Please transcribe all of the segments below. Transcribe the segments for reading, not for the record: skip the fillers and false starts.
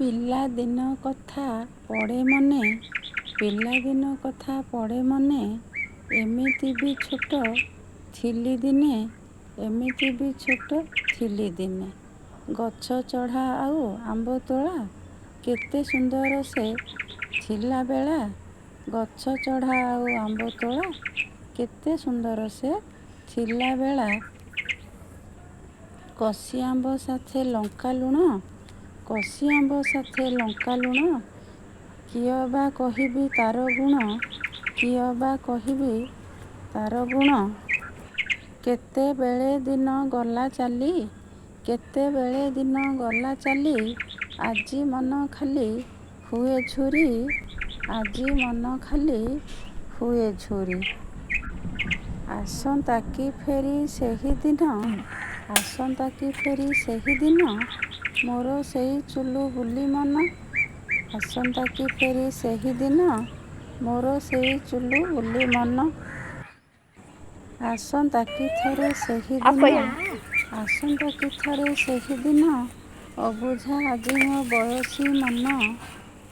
ପିଲାଦିନ କଥା ପଡ଼େ ମନେ, ପିଲାଦିନ କଥା ପଡ଼େ ମନେ, ଏମିତି ବି ଛୋଟ ଥିଲି ଦିନେ, ଏମିତି ବି ଛୋଟ ଥିଲି ଦିନେ। ଗଛ ଚଢ଼ା ଆଉ ଆମ୍ବ ତୋଳା, କେତେ ସୁନ୍ଦର ସେ ଥିଲା ବେଳା। ଗଛ ଚଢ଼ା ଆଉ ଆମ୍ବ ତୋଳା, କେତେ ସୁନ୍ଦର ସେ ଥିଲା ବେଳା। କଷି ଆମ୍ବ ସାଥେ ଲଙ୍କା ଲୁଣ, କଷି ଆମ୍ବ ସାଥେ ଲଙ୍କା ଲୁଣ, କିଏ ବା କହିବି ତାର ଗୁଣ, କିଏ ବା କହିବି ତାର ଗୁଣ। କେତେବେଳେ ଦିନ ଗଲା ଚାଲି, କେତେବେଳେ ଦିନ ଗଲା ଚାଲି, ଆଜି ମନ ଖାଲି ହୁଏ ଝୁରି, ଆଜି ମନ ଖାଲି ହୁଏ ଝୁରି। ଆସନ୍ତାକି ଫେରି ସେହିଦିନ, ଆସନ୍ତାକି ଫେରି ସେହିଦିନ, ମୋର ସେଇ ଚୁଲୁ ବୁଲି ମନ। ଆସନ୍ତାକି ଫେରି ସେହିଦିନ, ମୋର ସେଇ ଚୁଲୁ ବୁଲି ମନ। ଆସନ୍ତାକି ଥରେ ସେହିଦିନ, ଆସନ୍ତାକି ଥରେ ସେହିଦିନ, ଅବୁଝା ଆଜି ମୋ ବୟସୀ ମନ,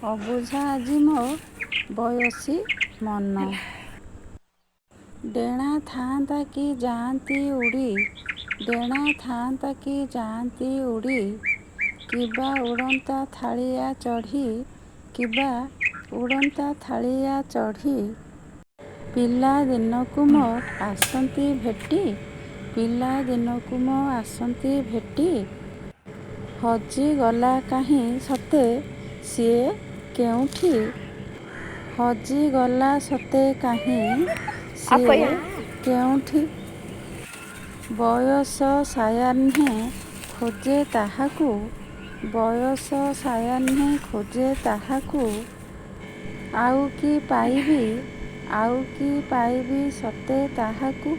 ଅବୁଝା ଆଜି ମୋ ବୟସୀ ମନ। ଡେଣା ଥାଆନ୍ତା କି ଯାଆନ୍ତି ଉଡ଼ି, ଡେଣା ଥାଆନ୍ତା କି ଯାଆନ୍ତି ଉଡ଼ି, କିବା ଉଡ଼ନ୍ତା ଥାଳିଆ ଚଢ଼ି, କିବା ଉଡ଼ନ୍ତା ଥାଳିଆ ଚଢ଼ି। ପିଲାଦିନକୁ ମୋ ଆସନ୍ତି ଭେଟି, ପିଲାଦିନକୁ ମୋ ଆସନ୍ତି ଭେଟି, ହଜିଗଲା କାହିଁ ସତେ ସିଏ କେଉଁଠି, ହଜିଗଲା ସତେ କାହିଁ ସିଏ କେଉଁଠି। ବୟସ ସାୟାହ୍ନେ ଖୋଜେ ତାହାକୁ, ବୟସ ସାୟାହ୍ନେ ଖୋଜେ ତାହାକୁ, ଆଉ କି ପାଇବି, ଆଉ କି ପାଇବି ସତେ ତାହାକୁ।